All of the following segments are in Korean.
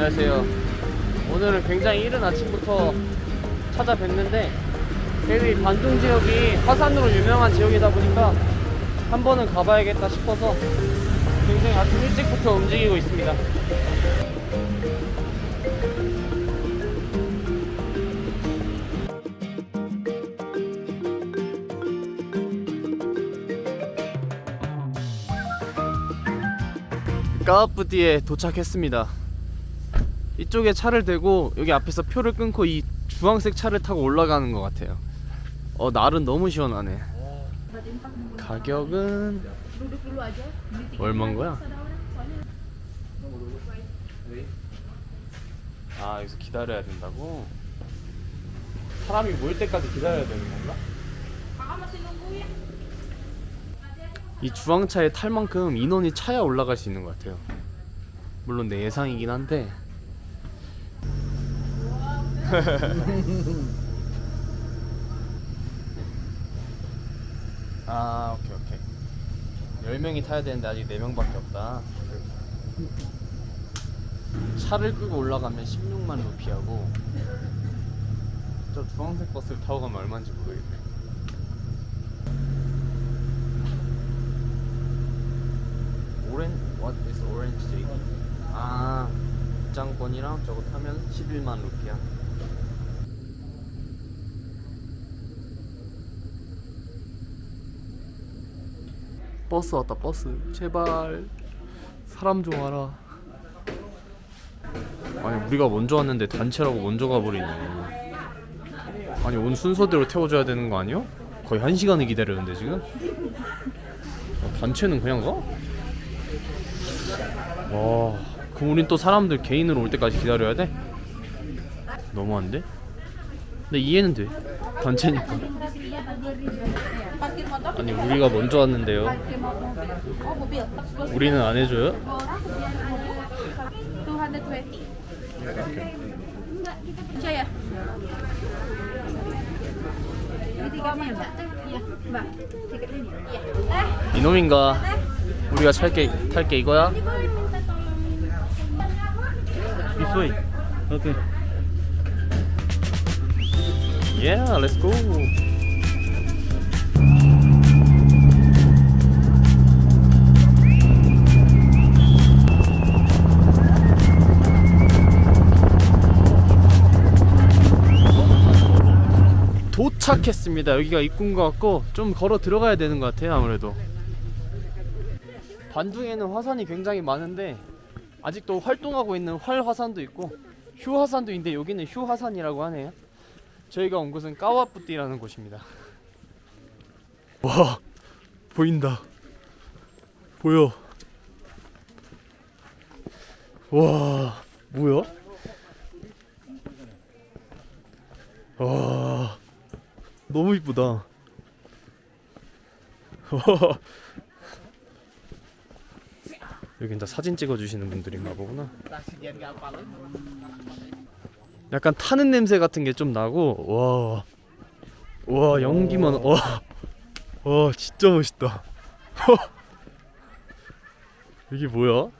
안녕하세요. 오늘은 굉장히 이른 아침부터 찾아뵀는데 여기 반둥 지역이 화산으로 유명한 지역이다 보니까 한 번은 가봐야겠다 싶어서 굉장히 아침 일찍부터 움직이고 있습니다. 까와푸디에 도착했습니다. 이쪽에 차를 대고 여기 앞에서 표를 끊고 이 주황색 차를 타고 올라가는 것 같아요. 날은 너무 시원하네. 가격은 얼마인 거야? 아, 여기서 기다려야 된다고? 사람이 모일 때까지 기다려야 되는 건가? 이 주황차에 탈 만큼 인원이 차야 올라갈 수 있는 것 같아요. 물론 내 예상이긴 한데 아, 오케이. 10명이 타야 되는데 아직 4명밖에 없다. 차를 끄고 올라가면 16만 루피하고 저 주황색 버스를 타고 가면 얼마인지 모르겠네. What is orange JD? 아, 입장권이랑 저거 타면 11만 루피야. 버스 왔다, 버스. 제발 사람 좀 와라. 아니, 우리가 먼저 왔는데 단체라고 먼저 가버리네. 아니, 온 순서대로 태워줘야 되는 거 아니야? 거의 1시간을 기다렸는데 지금? 단체는 그냥 가? 와, 그럼 우린 또 사람들 개인으로 올 때까지 기다려야 돼? 너무한데? 근데 이해는 돼. 단체니까. 아니, 우리가 먼저 왔는데요. 우리는 안 해줘요? 이놈인가? 우리가 탈게 이거야? This way. Okay. Yeah, let's go. 도착했습니다. 여기가 입구인 것 같고 좀 걸어 들어가야 되는 것 같아요. 아무래도 반둥에는 화산이 굉장히 많은데 아직도 활동하고 있는 활 화산도 있고 휴 화산도 있는데 여기는 휴 화산이라고 하네요. 저희가 온 곳은 까와푸띠라는 곳입니다. 와, 보인다. 보여. 와, 뭐야? 와, 너무 이쁘다. 여기 이제 사진 찍어주시는 분들인가 보구나. 약간 타는 냄새 같은 게 좀 나고, 와, 연기만, 와, 진짜 멋있다. 이게 뭐야?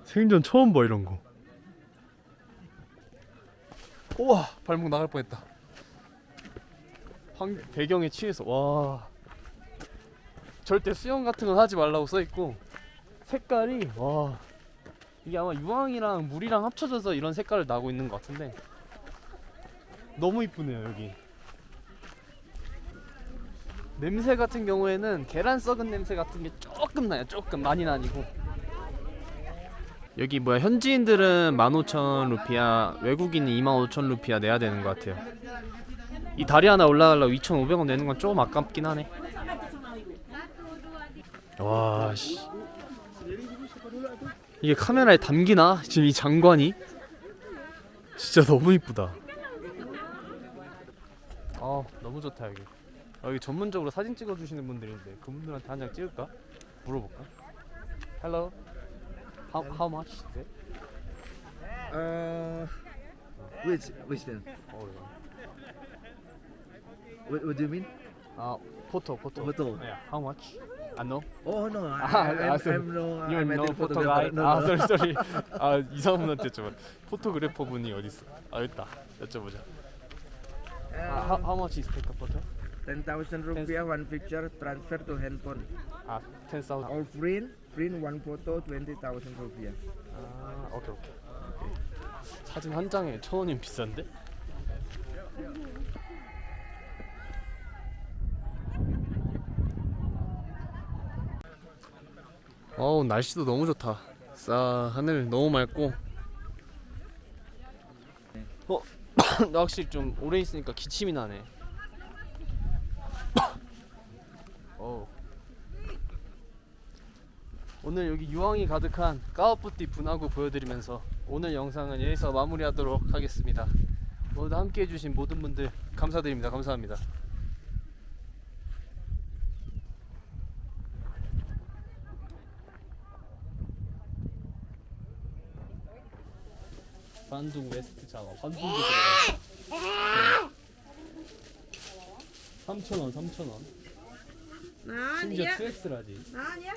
생전 처음 봐 이런 거. 우와, 발목 나갈 뻔했다. 배경에 취해서, 와. 절대 수영 같은 건 하지 말라고 써있고 색깔이, 와, 이게 아마 유황이랑 물이랑 합쳐져서 이런 색깔을 나고 있는 것 같은데 너무 이쁘네요. 여기 냄새 같은 경우에는 계란 썩은 냄새 같은 게 조금 나요. 조금, 많이는 아니고. 여기 뭐야, 현지인들은 15,000 루피아, 외국인은 25,000 루피아 내야 되는 것 같아요. 이 다리 하나 올라가려고 2,500원 내는 건 좀 아깝긴 하네. 와, 씨, 이게 카메라에 담기나? 지금 이 장관이 진짜 너무 이쁘다. 너무 좋다. 여기 전문적으로 사진 찍어주시는 분들인데 그분들한테 한 장 찍을까? 물어볼까? Hello, how much is it? Which then? What do you mean? Photo. Photo. Yeah, how much? 안 know? Oh no, sorry. I'm no. You're I'm no a photo guy? photographer. 아, sorry. 아, 이상한 분한테 여쭤봐. 포토그래퍼 분이 어디 있어? 아, 여기 있다. 여쭤보자. How much is take a photo? 10,000 rupiah one picture transfer to handphone. 아, 10,000. Or print one photo 20,000 rupiah. 아, 오케이. 사진 한 장에 1,000원이면 비싼데? 어우, 날씨도 너무 좋다. 하늘 너무 맑고. 나 확실히 좀 오래 있으니까 기침이 나네. 오늘 여기 유황이 가득한 까와푸티 분화구 보여드리면서 오늘 영상은 여기서 마무리하도록 하겠습니다. 오늘도 함께 해주신 모든 분들 감사드립니다. 감사합니다. 반둥 웨스트 자와 반둥도 들어가. 3,000원. Nah, 심지어 dia. 2X라지. Nah, dia.